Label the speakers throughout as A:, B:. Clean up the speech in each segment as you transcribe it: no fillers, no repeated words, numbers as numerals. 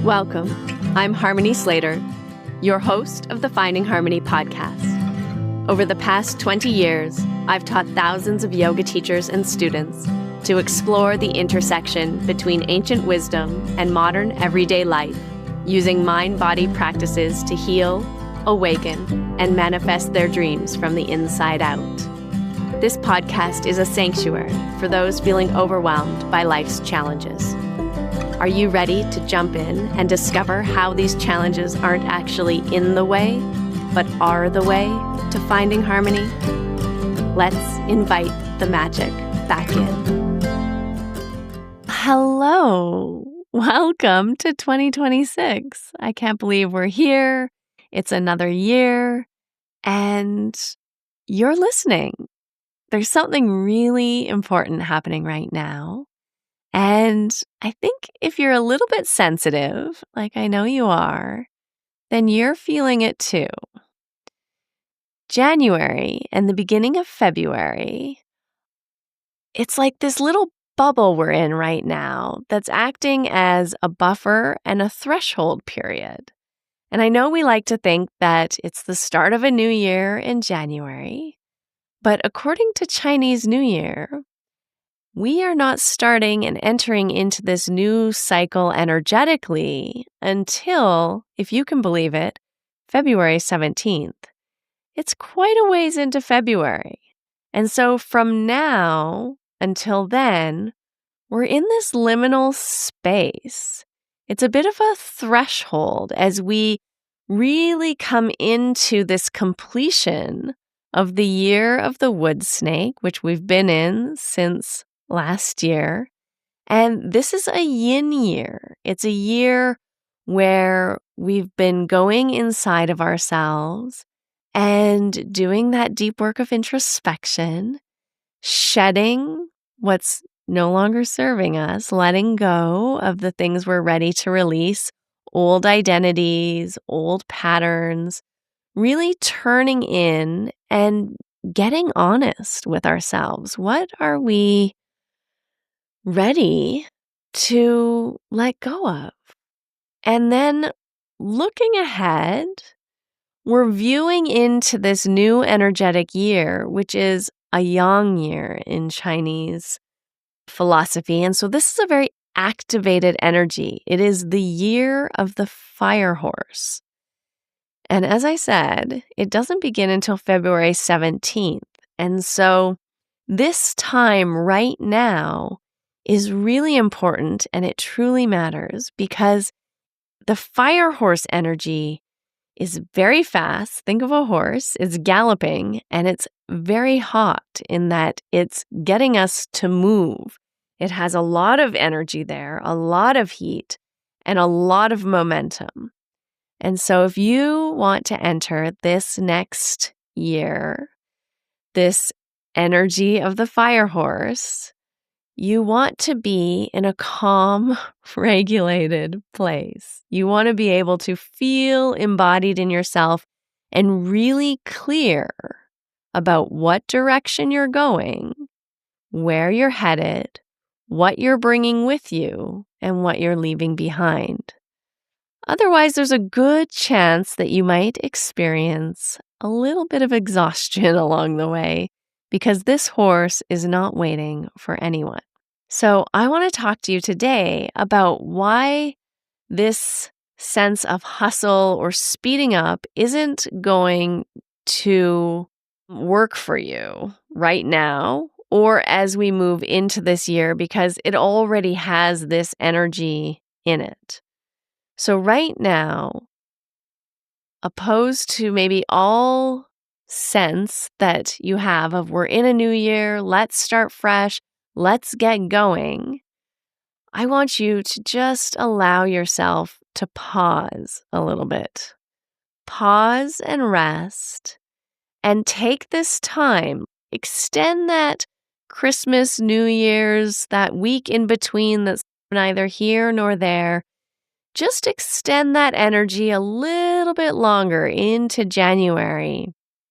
A: Welcome. I'm Harmony Slater, your host of the Finding Harmony podcast. Over the past 20 years, I've taught thousands of yoga teachers and students to explore the intersection between ancient wisdom and modern everyday life, using mind-body practices to heal, awaken, and manifest their dreams from the inside out. This podcast is a sanctuary for those feeling overwhelmed by life's challenges. Are you ready to jump in and discover how these challenges aren't actually in the way, but are the way to finding harmony? Let's invite the magic back in. Hello. Welcome to 2026. I can't believe we're here. It's another year, and you're listening. There's something really important happening right now. And I think if you're a little bit sensitive, like I know you are, then you're feeling it too. January and the beginning of February, it's like this little bubble we're in right now that's acting as a buffer and a threshold period. And I know we like to think that it's the start of a new year in January, but according to Chinese New Year, we are not starting and entering into this new cycle energetically until, if you can believe it, February 17th. It's quite a ways into February. And so from now until then, we're in this liminal space. It's a bit of a threshold as we really come into this completion of the year of the wood snake, which we've been in since last year. And this is a yin year. It's a year where we've been going inside of ourselves and doing that deep work of introspection, shedding what's no longer serving us, letting go of the things we're ready to release, old identities, old patterns, really turning in and getting honest with ourselves. What are we ready to let go of? And then looking ahead, we're viewing into this new energetic year, which is a yang year in Chinese philosophy. And so this is a very activated energy. It is the year of the fire horse. And as I said, it doesn't begin until February 17th. And so this time right now is really important, and it truly matters because the fire horse energy is very fast. Think of a horse. It's galloping, and it's very hot in that it's getting us to move. It has a lot of energy there, a lot of heat, and a lot of momentum. And so if you want to enter this next year, this energy of the fire horse, you want to be in a calm, regulated place. You want to be able to feel embodied in yourself and really clear about what direction you're going, where you're headed, what you're bringing with you, and what you're leaving behind. Otherwise, there's a good chance that you might experience a little bit of exhaustion along the way because this horse is not waiting for anyone. So I want to talk to you today about why this sense of hustle or speeding up isn't going to work for you right now or as we move into this year because it already has this energy in it. So right now, opposed to maybe all sense that you have of we're in a new year, let's start fresh, let's get going, I want you to just allow yourself to pause a little bit. Pause and rest and take this time. Extend that Christmas, New Year's, that week in between that's neither here nor there. Just extend that energy a little bit longer into January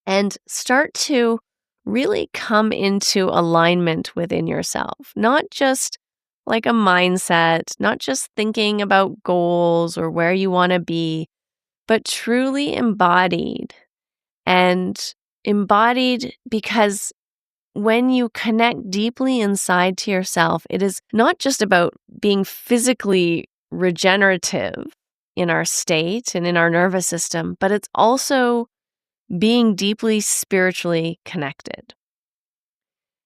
A: and start to really come into alignment within yourself. Not just like a mindset, not just thinking about goals or where you want to be, but truly embodied. And embodied because when you connect deeply inside to yourself, it is not just about being physically regenerative in our state and in our nervous system, but it's also being deeply spiritually connected.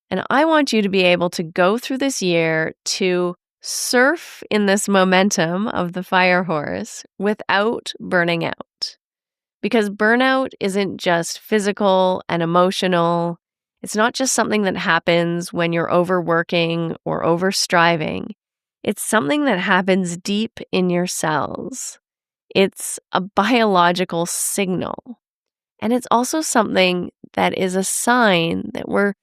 A: And I want you to be able to go through this year to surf in this momentum of the fire horse without burning out. Because burnout isn't just physical and emotional. It's not just something that happens when you're overworking or overstriving. It's something that happens deep in your cells. It's a biological signal. And it's also something that is a sign that we're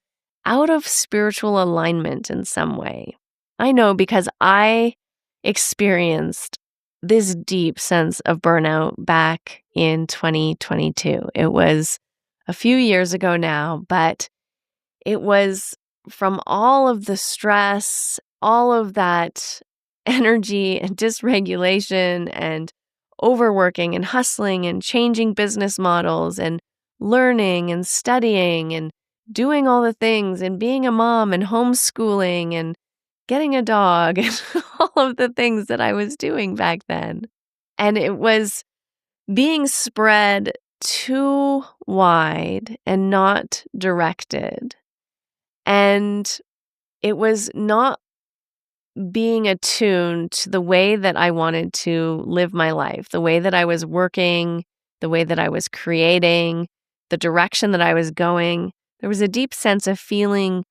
A: out of spiritual alignment in some way. I know because I experienced this deep sense of burnout back in 2022. It was a few years ago now, but it was from all of the stress, all of that energy and dysregulation and overworking and hustling and changing business models and learning and studying and doing all the things and being a mom and homeschooling and getting a dog and all of the things that I was doing back then. And it was being spread too wide and not directed. And it was not being attuned to the way that I wanted to live my life, the way that I was working, the way that I was creating, the direction that I was going. There was a deep sense of feeling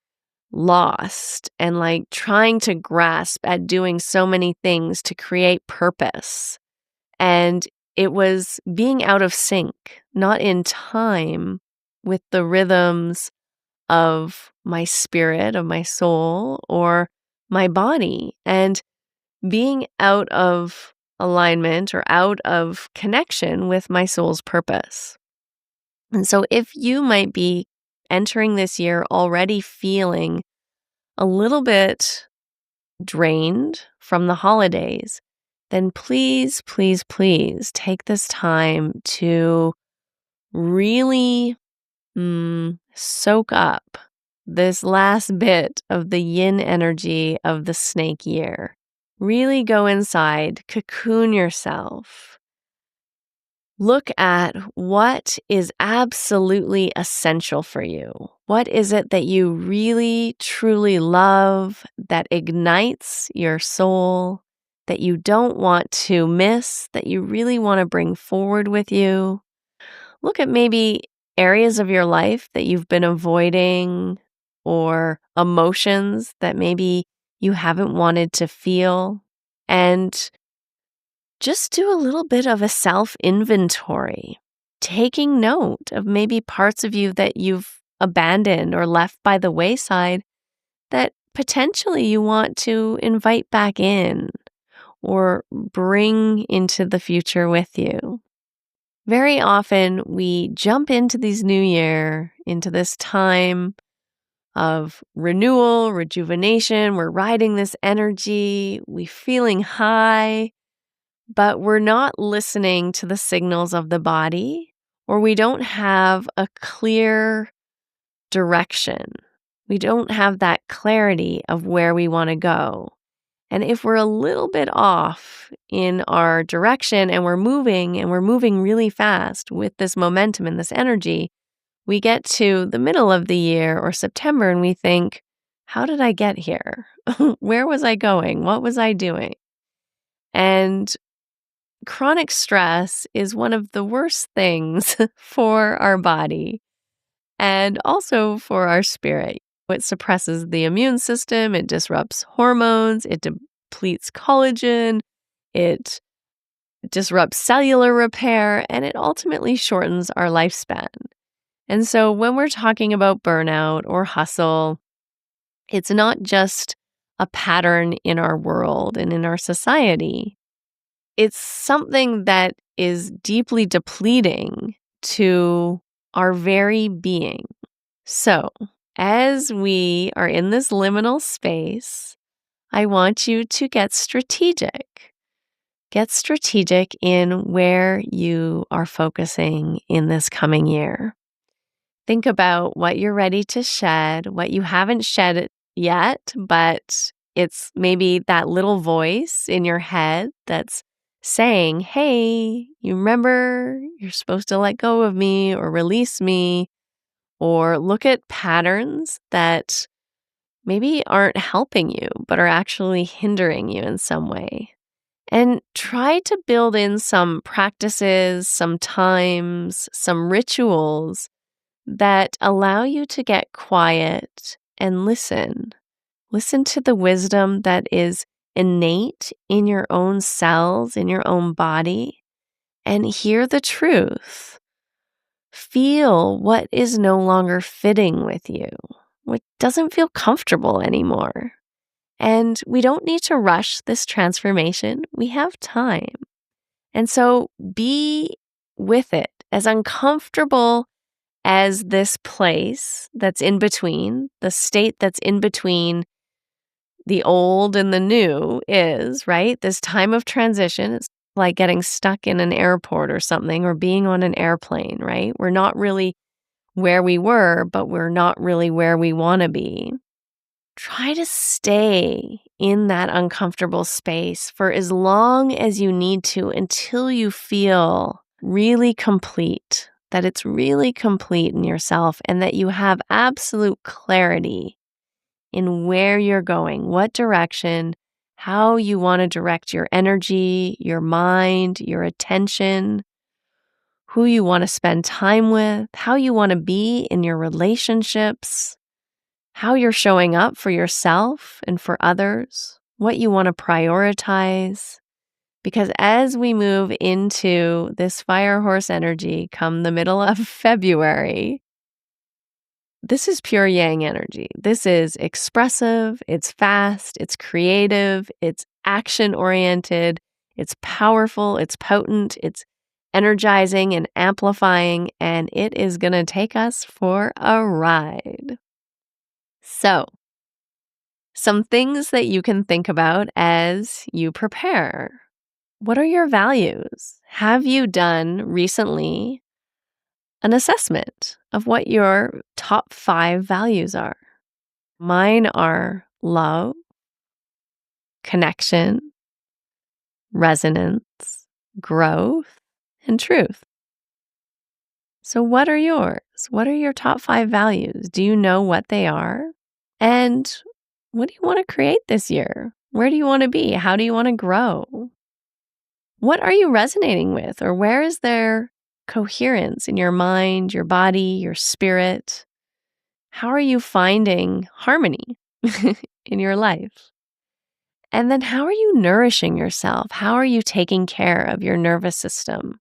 A: lost and like trying to grasp at doing so many things to create purpose. And it was being out of sync, not in time with the rhythms of my spirit, of my soul, or my body, and being out of alignment or out of connection with my soul's purpose. And so if you might be entering this year already feeling a little bit drained from the holidays, then please, please, please take this time to really soak up this last bit of the yin energy of the snake year. Really go inside, cocoon yourself. Look at what is absolutely essential for you. What is it that you really, truly love that ignites your soul, that you don't want to miss, that you really want to bring forward with you? Look at maybe areas of your life that you've been avoiding or emotions that maybe you haven't wanted to feel. And just do a little bit of a self-inventory, taking note of maybe parts of you that you've abandoned or left by the wayside that potentially you want to invite back in or bring into the future with you. Very often we jump into these new year, into this time of renewal, rejuvenation. We're riding this energy, we feeling high, but we're not listening to the signals of the body, or we don't have a clear direction. We don't have that clarity of where we want to go. And if we're a little bit off in our direction and we're moving really fast with this momentum and this energy, we get to the middle of the year or September and we think, how did I get here? Where was I going? What was I doing? And chronic stress is one of the worst things for our body and also for our spirit. It suppresses the immune system, it disrupts hormones, it depletes collagen, it disrupts cellular repair, and it ultimately shortens our lifespan. And so when we're talking about burnout or hustle, it's not just a pattern in our world and in our society. It's something that is deeply depleting to our very being. So, as we are in this liminal space, I want you to get strategic. Get strategic in where you are focusing in this coming year. Think about what you're ready to shed, what you haven't shed yet, but it's maybe that little voice in your head that's saying, hey, you remember you're supposed to let go of me or release me, or look at patterns that maybe aren't helping you, but are actually hindering you in some way. And try to build in some practices, some times, some rituals that allow you to get quiet and listen. Listen to the wisdom that is innate in your own cells, in your own body, and hear the truth. Feel what is no longer fitting with you, what doesn't feel comfortable anymore. And we don't need to rush this transformation. We have time. And so be with it, as uncomfortable as this place that's in between, the state that's in between the old and the new is, right? This time of transition, it's like getting stuck in an airport or something, or being on an airplane, right? We're not really where we were, but we're not really where we want to be. Try to stay in that uncomfortable space for as long as you need to until you feel really complete, that it's really complete in yourself, and that you have absolute clarity in where you're going, what direction, how you want to direct your energy, your mind, your attention, who you want to spend time with, how you want to be in your relationships, how you're showing up for yourself and for others, what you want to prioritize. Because as we move into this fire horse energy come the middle of February, this is pure yang energy. This is expressive, it's fast, it's creative, it's action-oriented, it's powerful, it's potent, it's energizing and amplifying, and it is going to take us for a ride. So, some things that you can think about as you prepare. What are your values? Have you done recently an assessment of what your top 5 values are? Mine are love, connection, resonance, growth, and truth. So what are yours? What are your top 5 values? Do you know what they are? And what do you want to create this year? Where do you want to be? How do you want to grow? What are you resonating with? Or where is there coherence in your mind, your body, your spirit? How are you finding harmony in your life? And then how are you nourishing yourself? How are you taking care of your nervous system?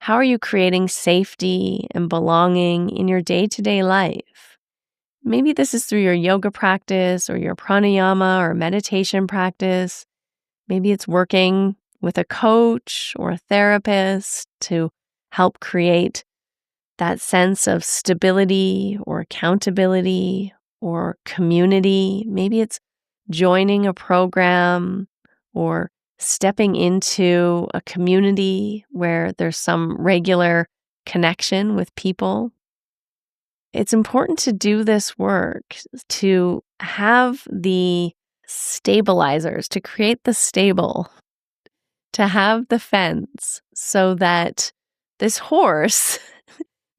A: How are you creating safety and belonging in your day-to-day life? Maybe this is through your yoga practice or your pranayama or meditation practice. Maybe it's working with a coach or a therapist to help create that sense of stability or accountability or community. Maybe it's joining a program or stepping into a community where there's some regular connection with people. It's important to do this work, to have the stabilizers, to create the stable, to have the fence so that this horse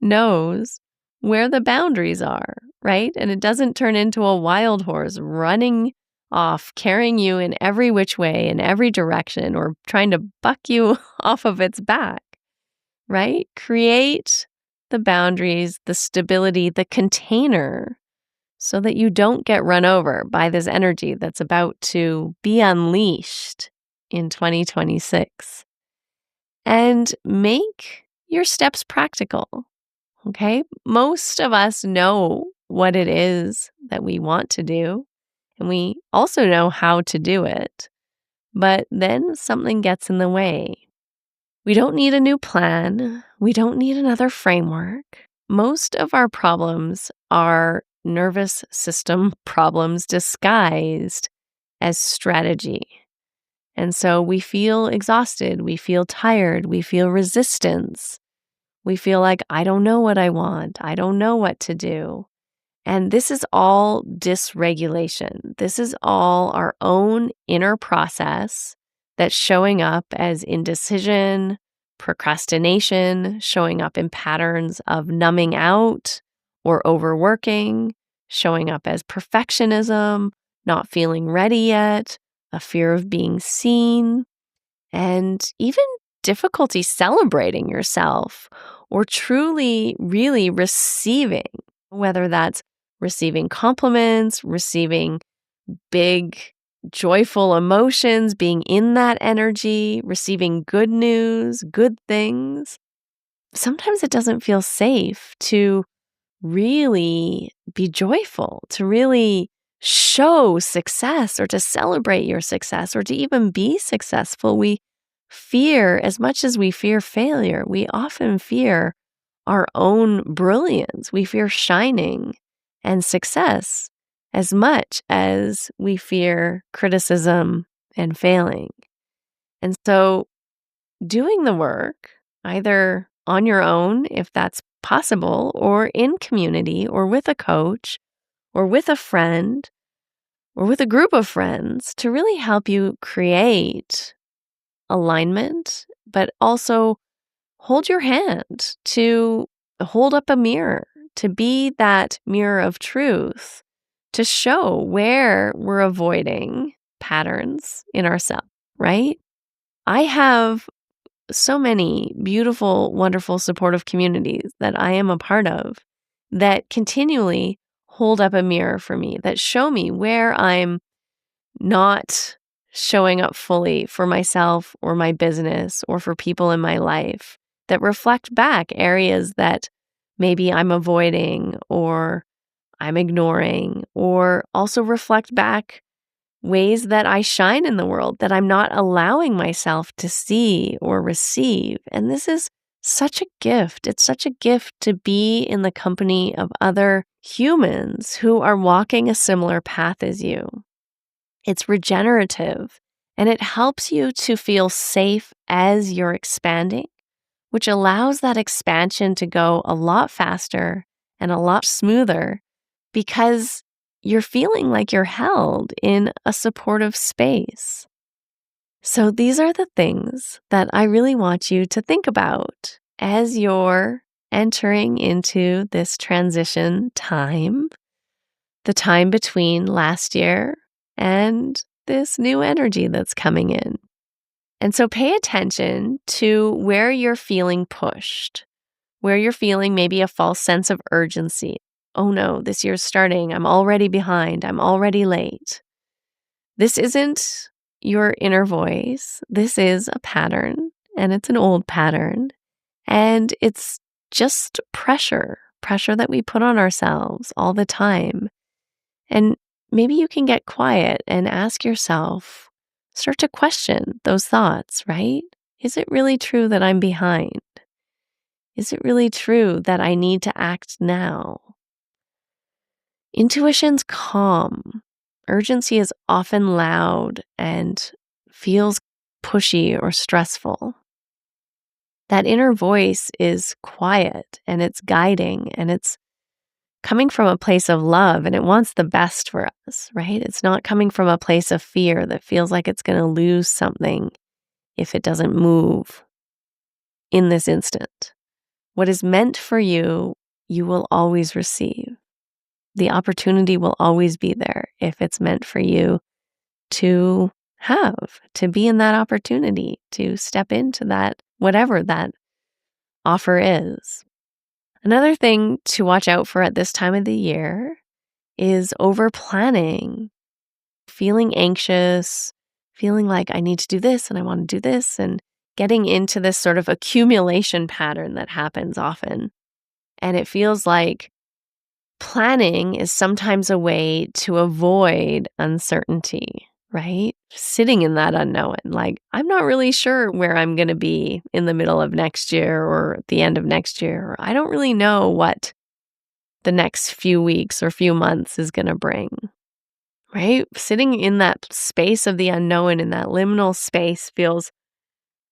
A: knows where the boundaries are, right? And it doesn't turn into a wild horse running off, carrying you in every which way, in every direction, or trying to buck you off of its back, right? Create the boundaries, the stability, the container, so that you don't get run over by this energy that's about to be unleashed in 2026. And make your steps practical. Okay, most of us know what it is that we want to do, and we also know how to do it, but then something gets in the way. We don't need a new plan. We don't need another framework. Most of our problems are nervous system problems disguised as strategy. And so we feel exhausted, we feel tired, we feel resistance. We feel like, I don't know what I want, I don't know what to do. And this is all dysregulation. This is all our own inner process that's showing up as indecision, procrastination, showing up in patterns of numbing out or overworking, showing up as perfectionism, not feeling ready yet, a fear of being seen, and even difficulty celebrating yourself or truly, really receiving, whether that's receiving compliments, receiving big, joyful emotions, being in that energy, receiving good news, good things. Sometimes it doesn't feel safe to really be joyful, to really show success or to celebrate your success or to even be successful. We fear, as much as we fear failure, we often fear our own brilliance. We fear shining and success as much as we fear criticism and failing. And so doing the work, either on your own, if that's possible, or in community, or with a coach, or with a friend, or with a group of friends to really help you create alignment, but also hold your hand, to hold up a mirror, to be that mirror of truth, to show where we're avoiding patterns in ourselves, right? I have so many beautiful, wonderful, supportive communities that I am a part of that continually hold up a mirror for me, that show me where I'm not showing up fully for myself or my business or for people in my life, that reflect back areas that maybe I'm avoiding or I'm ignoring, or also reflect back ways that I shine in the world that I'm not allowing myself to see or receive. And this is such a gift. It's such a gift to be in the company of other humans who are walking a similar path as you. It's regenerative and it helps you to feel safe as you're expanding, which allows that expansion to go a lot faster and a lot smoother because you're feeling like you're held in a supportive space. So these are the things that I really want you to think about as you're entering into this transition time, the time between last year and this new energy that's coming in. And so pay attention to where you're feeling pushed, where you're feeling maybe a false sense of urgency. Oh no, this year's starting. I'm already behind. I'm already late. This isn't your inner voice. This is a pattern, and it's an old pattern. And it's just pressure that we put on ourselves all the time. And maybe you can get quiet and ask yourself, start to question those thoughts, right? Is it really true that I'm behind? Is it really true that I need to act now? Intuition's calm. Urgency is often loud and feels pushy or stressful. That inner voice is quiet and it's guiding and it's coming from a place of love and it wants the best for us, right? It's not coming from a place of fear that feels like it's going to lose something if it doesn't move in this instant. What is meant for you, you will always receive. The opportunity will always be there if it's meant for you to have, to be in that opportunity, to step into that, whatever that offer is. Another thing to watch out for at this time of the year is over planning, feeling anxious, feeling like I need to do this and I want to do this, and getting into this sort of accumulation pattern that happens often. And it feels like planning is sometimes a way to avoid uncertainty, right? Sitting in that unknown, like, I'm not really sure where I'm going to be in the middle of next year or at the end of next year. Or I don't really know what the next few weeks or few months is going to bring. right? Sitting in that space of the unknown, in that liminal space, feels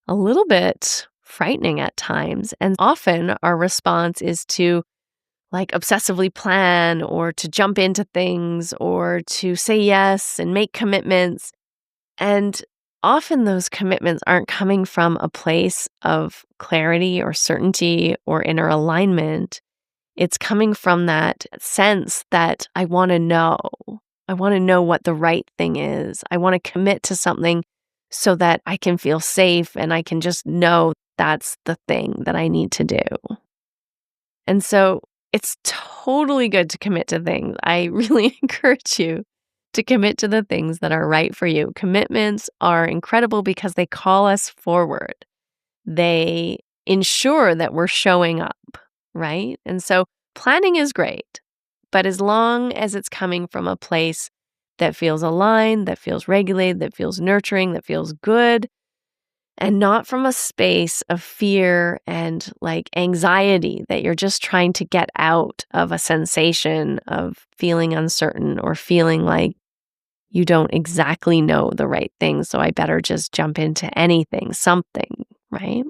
A: a little bit frightening at times. And often our response is to like obsessively plan or to jump into things or to say yes and make commitments. And often those commitments aren't coming from a place of clarity or certainty or inner alignment. It's coming from that sense that I want to know. I want to know what the right thing is. I want to commit to something so that I can feel safe and I can just know that's the thing that I need to do. And so it's totally good to commit to things. I really encourage you to commit to the things that are right for you. Commitments are incredible because they call us forward. They ensure that we're showing up, right? And so planning is great, but as long as it's coming from a place that feels aligned, that feels regulated, that feels nurturing, that feels good, and not from a space of fear and like anxiety that you're just trying to get out of a sensation of feeling uncertain or feeling like you don't exactly know the right thing, so I better just jump into anything, something, right?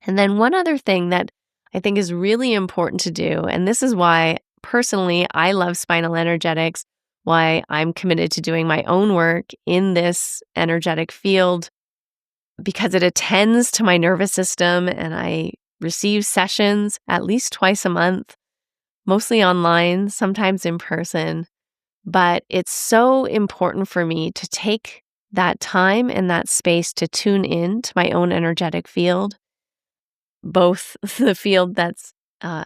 A: And then one other thing that I think is really important to do, and this is why personally I love spinal energetics, why I'm committed to doing my own work in this energetic field, because it attends to my nervous system and I receive sessions at least twice a month, mostly online, sometimes in person. But it's so important for me to take that time and that space to tune in to my own energetic field, both the field that's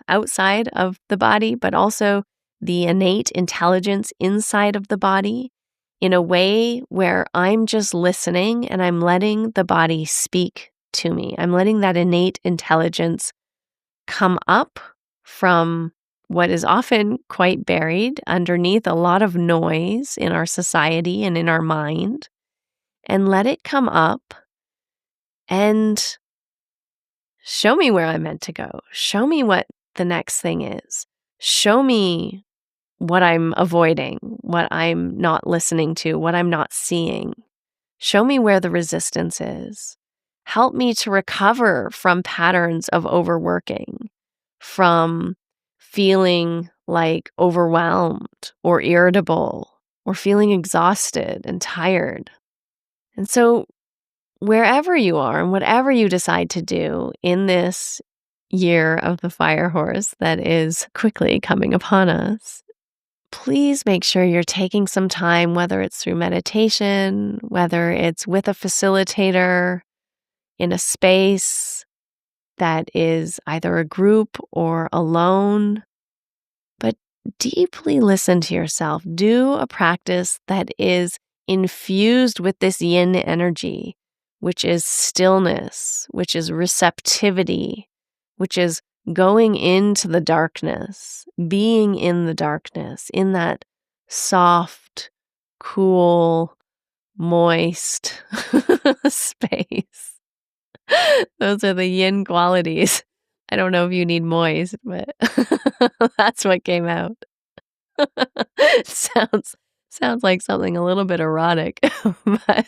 A: outside of the body, but also the innate intelligence inside of the body in a way where I'm just listening and I'm letting the body speak to me. I'm letting that innate intelligence come up from what is often quite buried underneath a lot of noise in our society and in our mind, and let it come up and show me where I'm meant to go. Show me what the next thing is. Show me what I'm avoiding, what I'm not listening to, what I'm not seeing. Show me where the resistance is. Help me to recover from patterns of overworking, from feeling like overwhelmed or irritable or feeling exhausted and tired. And so, wherever you are and whatever you decide to do in this year of the fire horse that is quickly coming upon us, please make sure you're taking some time, whether it's through meditation, whether it's with a facilitator in a space that is either a group or alone, but deeply listen to yourself. Do a practice that is infused with this yin energy, which is stillness, which is receptivity, which is going into the darkness, being in the darkness, in that soft, cool, moist space. Those are the yin qualities. I don't know if you need moist, but that's what came out. Sounds sounds like something a little bit erotic, but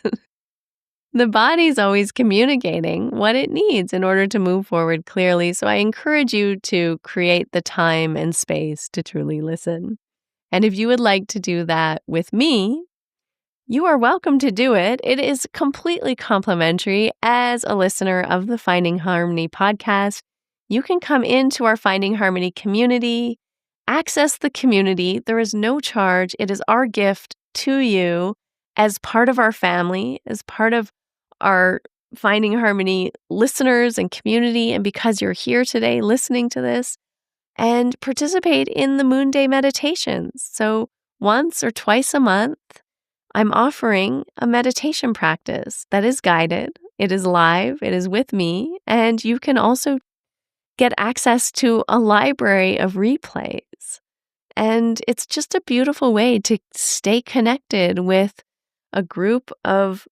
A: the body's always communicating what it needs in order to move forward clearly. So I encourage you to create the time and space to truly listen. And if you would like to do that with me, you are welcome to do it. It is completely complimentary as a listener of the Finding Harmony podcast. You can come into our Finding Harmony community, access the community. There is no charge. It is our gift to you as part of our family, as part of our Finding Harmony listeners and community. And because you're here today listening to this, and participate in the Moon Day meditations. So once or twice a month, I'm offering a meditation practice that is guided. It is live. It is with me. And you can also get access to a library of replays. And it's just a beautiful way to stay connected with a group of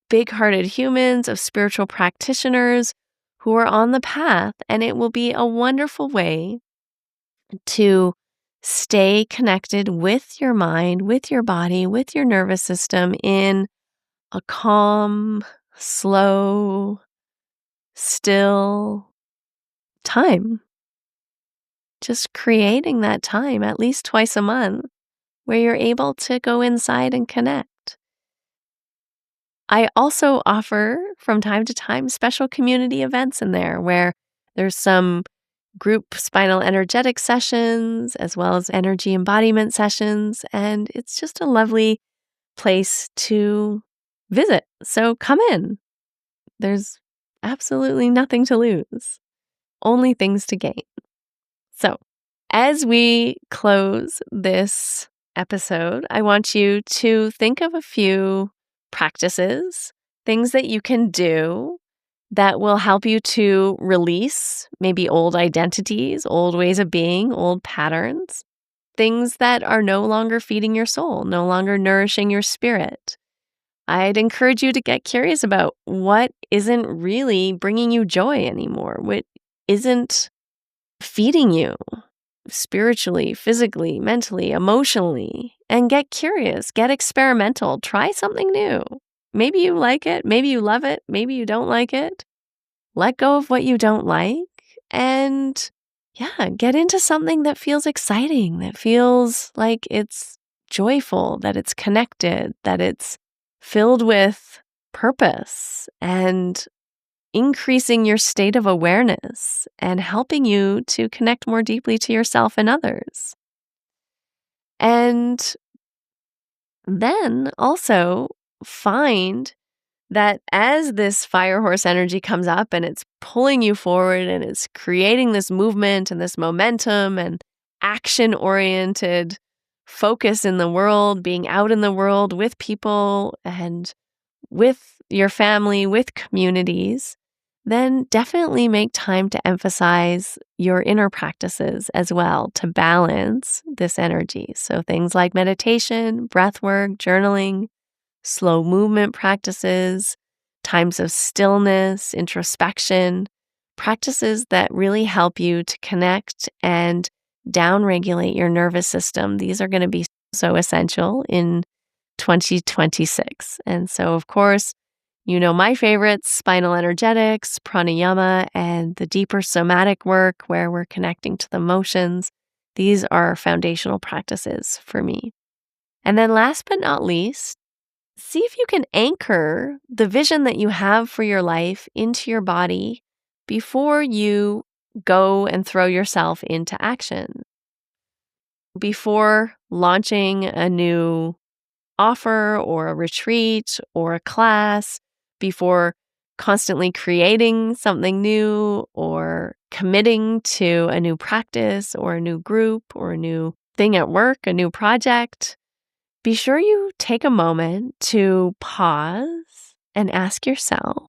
A: big-hearted humans, of spiritual practitioners who are on the path. And it will be a wonderful way to stay connected with your mind, with your body, with your nervous system in a calm, slow, still time. Just creating that time at least twice a month where you're able to go inside and connect. I also offer from time to time special community events in there where there's some group spinal energetic sessions as well as energy embodiment sessions. And it's just a lovely place to visit. So come in. There's absolutely nothing to lose, only things to gain. So, as we close this episode, I want you to think of a few practices, things that you can do that will help you to release maybe old identities, old ways of being, old patterns, things that are no longer feeding your soul, no longer nourishing your spirit. I'd encourage you to get curious about what isn't really bringing you joy anymore, what isn't feeding you spiritually, physically, mentally, emotionally, and get curious, get experimental, try something new. Maybe you like it, maybe you love it, maybe you don't like it. Let go of what you don't like and get into something that feels exciting, that feels like it's joyful, that it's connected, that it's filled with purpose and increasing your state of awareness and helping you to connect more deeply to yourself and others. And then also find that as this fire horse energy comes up and it's pulling you forward and it's creating this movement and this momentum and action-oriented focus in the world, being out in the world with people and with your family, with communities, then definitely make time to emphasize your inner practices as well to balance this energy. So things like meditation, breath work, journaling, slow movement practices, times of stillness, introspection, practices that really help you to connect and downregulate your nervous system. These are going to be so essential in 2026. And so, of course, you know my favorites, spinal energetics, pranayama, and the deeper somatic work where we're connecting to the emotions. These are foundational practices for me. And then last but not least, see if you can anchor the vision that you have for your life into your body before you go and throw yourself into action. Before launching a new offer or a retreat or a class, before constantly creating something new or committing to a new practice or a new group or a new thing at work, a new project, be sure you take a moment to pause and ask yourself,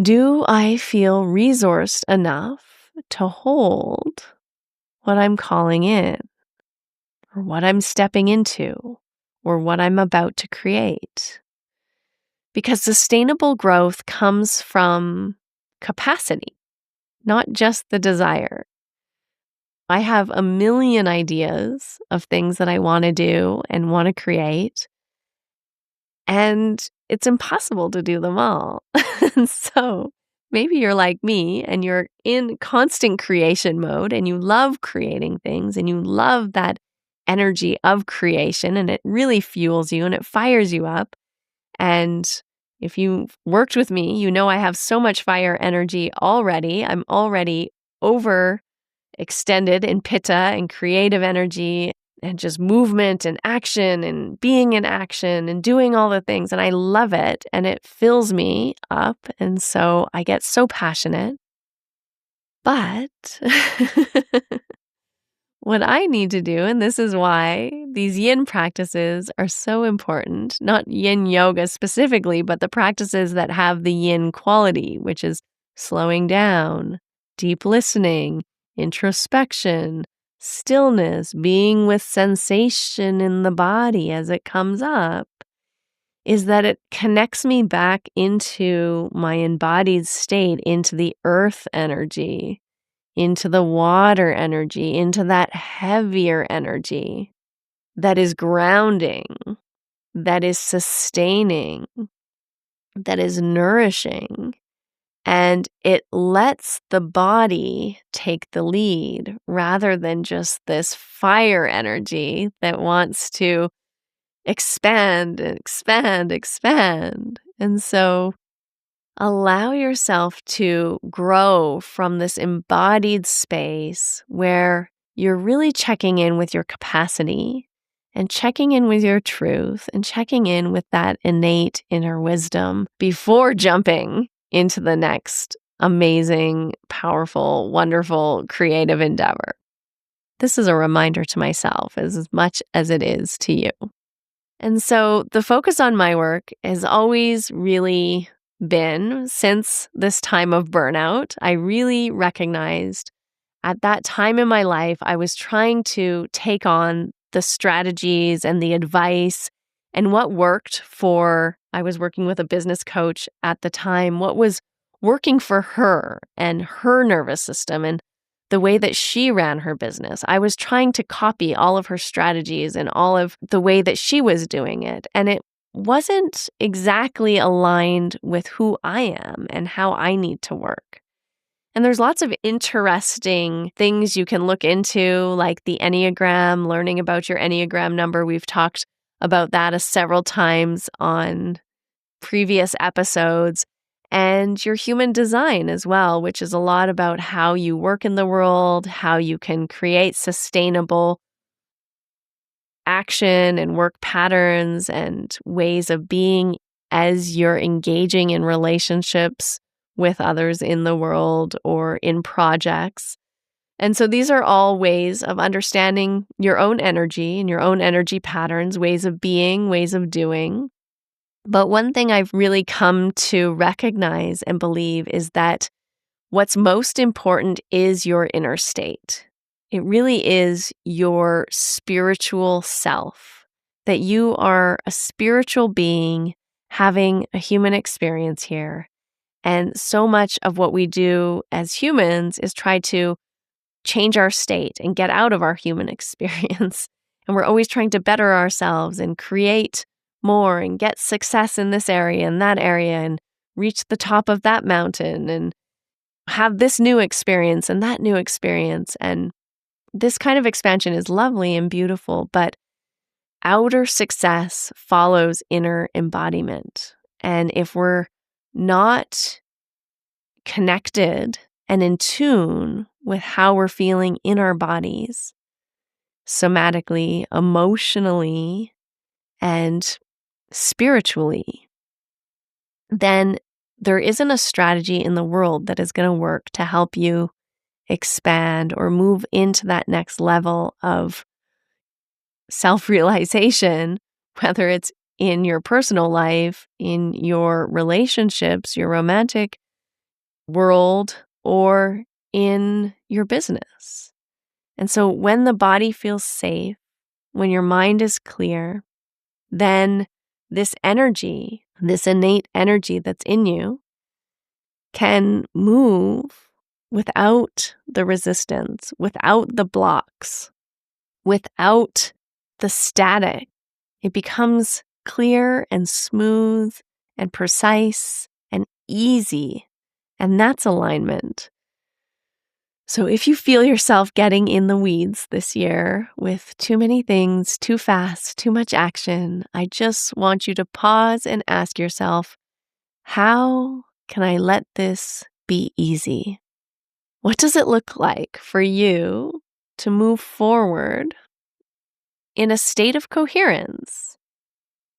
A: do I feel resourced enough to hold what I'm calling in or what I'm stepping into or what I'm about to create? Because sustainable growth comes from capacity, not just the desire. I have a million ideas of things that I want to do and want to create, and it's impossible to do them all. And so maybe you're like me and you're in constant creation mode and you love creating things and you love that energy of creation and it really fuels you and it fires you up. And if you've worked with me, you know I have so much fire energy already. I'm already overextended in pitta and creative energy and just movement and action and being in action and doing all the things. And I love it and it fills me up. And so I get so passionate. But what I need to do, and this is why these yin practices are so important, not yin yoga specifically, but the practices that have the yin quality, which is slowing down, deep listening, introspection, stillness, being with sensation in the body as it comes up, is that it connects me back into my embodied state, into the earth energy, into the water energy, into that heavier energy that is grounding, that is sustaining, that is nourishing. And it lets the body take the lead rather than just this fire energy that wants to expand and expand, expand. And so allow yourself to grow from this embodied space where you're really checking in with your capacity and checking in with your truth and checking in with that innate inner wisdom before jumping into the next amazing, powerful, wonderful, creative endeavor. This is a reminder to myself as much as it is to you. And so the focus on my work has always really been, since this time of burnout, I really recognized at that time in my life, I was trying to take on the strategies and the advice and what worked for, I was working with a business coach at the time, what was working for her and her nervous system and the way that she ran her business. I was trying to copy all of her strategies and all of the way that she was doing it. And it wasn't exactly aligned with who I am and how I need to work. And there's lots of interesting things you can look into, like the Enneagram, learning about your Enneagram number. We've talked about that several times on previous episodes. And your human design as well, which is a lot about how you work in the world, how you can create sustainable action and work patterns and ways of being as you're engaging in relationships with others in the world or in projects. And so these are all ways of understanding your own energy and your own energy patterns, ways of being, ways of doing. But one thing I've really come to recognize and believe is that what's most important is your inner state. It really is your spiritual self, that you are a spiritual being having a human experience here. And so much of what we do as humans is try to change our state and get out of our human experience. And we're always trying to better ourselves and create more and get success in this area and that area and reach the top of that mountain and have this new experience and that new experience. And this kind of expansion is lovely and beautiful, but outer success follows inner embodiment. And if we're not connected and in tune with how we're feeling in our bodies, somatically, emotionally, and spiritually, then there isn't a strategy in the world that is going to work to help you expand or move into that next level of self-realization, whether it's in your personal life, in your relationships, your romantic world, or in your business. And so when the body feels safe, when your mind is clear, then this energy, this innate energy that's in you, can move without the resistance, without the blocks, without the static. It becomes clear and smooth and precise and easy. And that's alignment. So if you feel yourself getting in the weeds this year with too many things, too fast, too much action, I just want you to pause and ask yourself, how can I let this be easy? What does it look like for you to move forward in a state of coherence?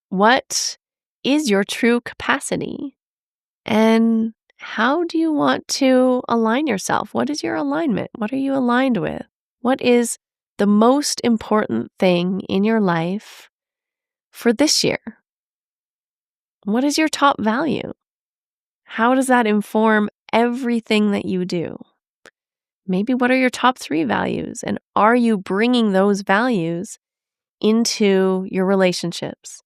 A: What is your true capacity? And how do you want to align yourself? What is your alignment? What are you aligned with? What is the most important thing in your life for this year? What is your top value? How does that inform everything that you do? Maybe what are your top 3 values? And are you bringing those values into your relationships,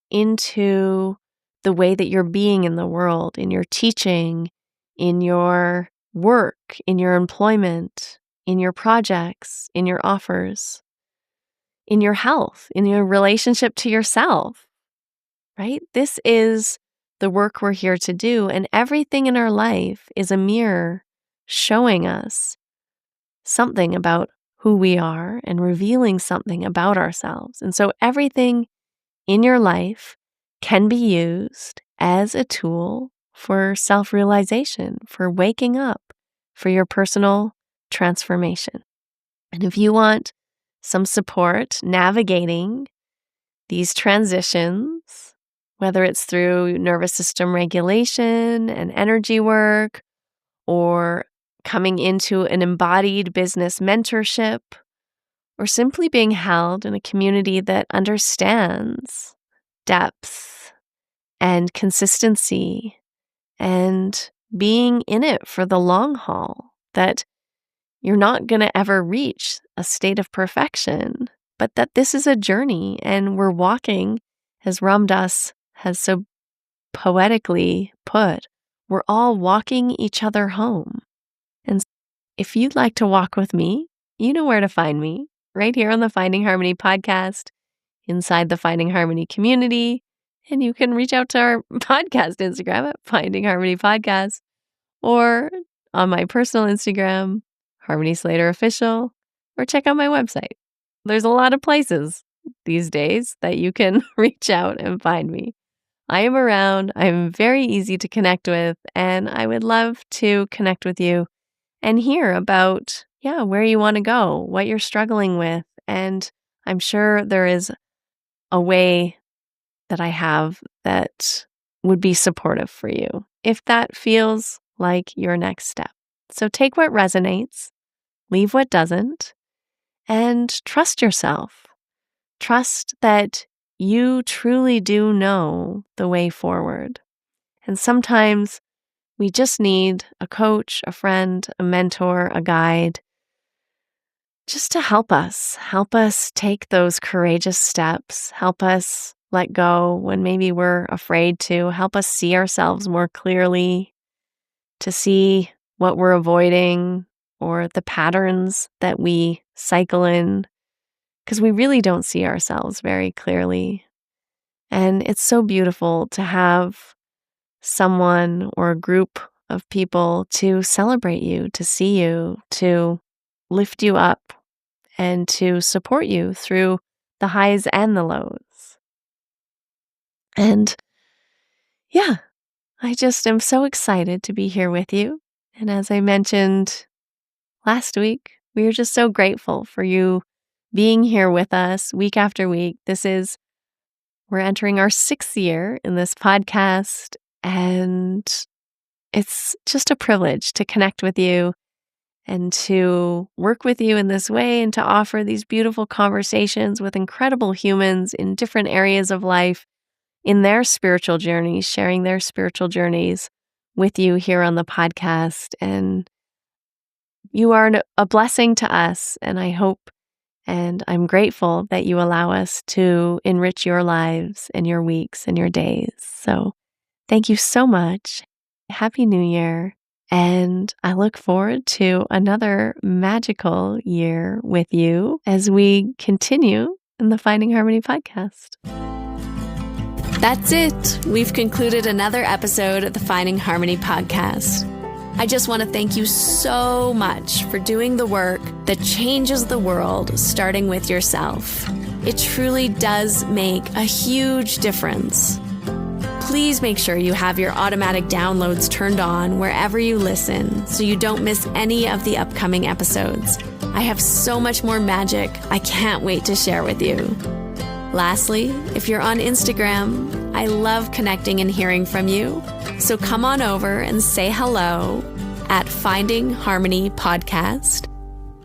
A: into the way that you're being in the world, in your teaching, in your work, in your employment, in your projects, in your offers, in your health, in your relationship to yourself, right? This is the work we're here to do, and everything in our life is a mirror showing us something about who we are and revealing something about ourselves. And so everything in your life can be used as a tool for self-realization, for waking up, for your personal transformation. And if you want some support navigating these transitions, whether it's through nervous system regulation and energy work, or coming into an embodied business mentorship, or simply being held in a community that understands depth and consistency and being in it for the long haul, that you're not going to ever reach a state of perfection, but that this is a journey and we're walking, as Ram Dass has so poetically put, we're all walking each other home. And if you'd like to walk with me, you know where to find me, right here on the Finding Harmony podcast, inside the Finding Harmony community. And you can reach out to our podcast Instagram at Finding Harmony Podcast, or on my personal Instagram, Harmony Slater Official, or check out my website. There's a lot of places these days that you can reach out and find me. I am around. I'm very easy to connect with, and I would love to connect with you and hear about, where you want to go, what you're struggling with. And I'm sure there is a way that I have that would be supportive for you if that feels like your next step. So take what resonates, leave what doesn't, and trust yourself. Trust that you truly do know the way forward. And sometimes we just need a coach, a friend, a mentor, a guide, just to help us take those courageous steps, help us let go when maybe we're afraid to, help us see ourselves more clearly, to see what we're avoiding or the patterns that we cycle in, because we really don't see ourselves very clearly. And it's so beautiful to have someone or a group of people to celebrate you, to see you, to lift you up, and to support you through the highs and the lows. And I just am so excited to be here with you. And as I mentioned last week, we are just so grateful for you being here with us week after week. We're entering our 6th year in this podcast, and it's just a privilege to connect with you and to work with you in this way and to offer these beautiful conversations with incredible humans in different areas of life, in their spiritual journeys, sharing their spiritual journeys with you here on the podcast. And you are a blessing to us, and I hope and I'm grateful that you allow us to enrich your lives and your weeks and your days. So thank you so much. Happy New Year. And I look forward to another magical year with you as we continue in the Finding Harmony podcast. That's it. We've concluded another episode of the Finding Harmony podcast. I just want to thank you so much for doing the work that changes the world, starting with yourself. It truly does make a huge difference. Please make sure you have your automatic downloads turned on wherever you listen so you don't miss any of the upcoming episodes. I have so much more magic I can't wait to share with you. Lastly, if you're on Instagram, I love connecting and hearing from you. So come on over and say hello at Finding Harmony Podcast.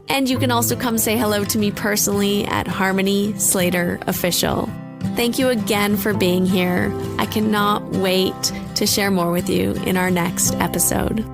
A: And you can also come say hello to me personally at Harmony Slater Official. Thank you again for being here. I cannot wait to share more with you in our next episode.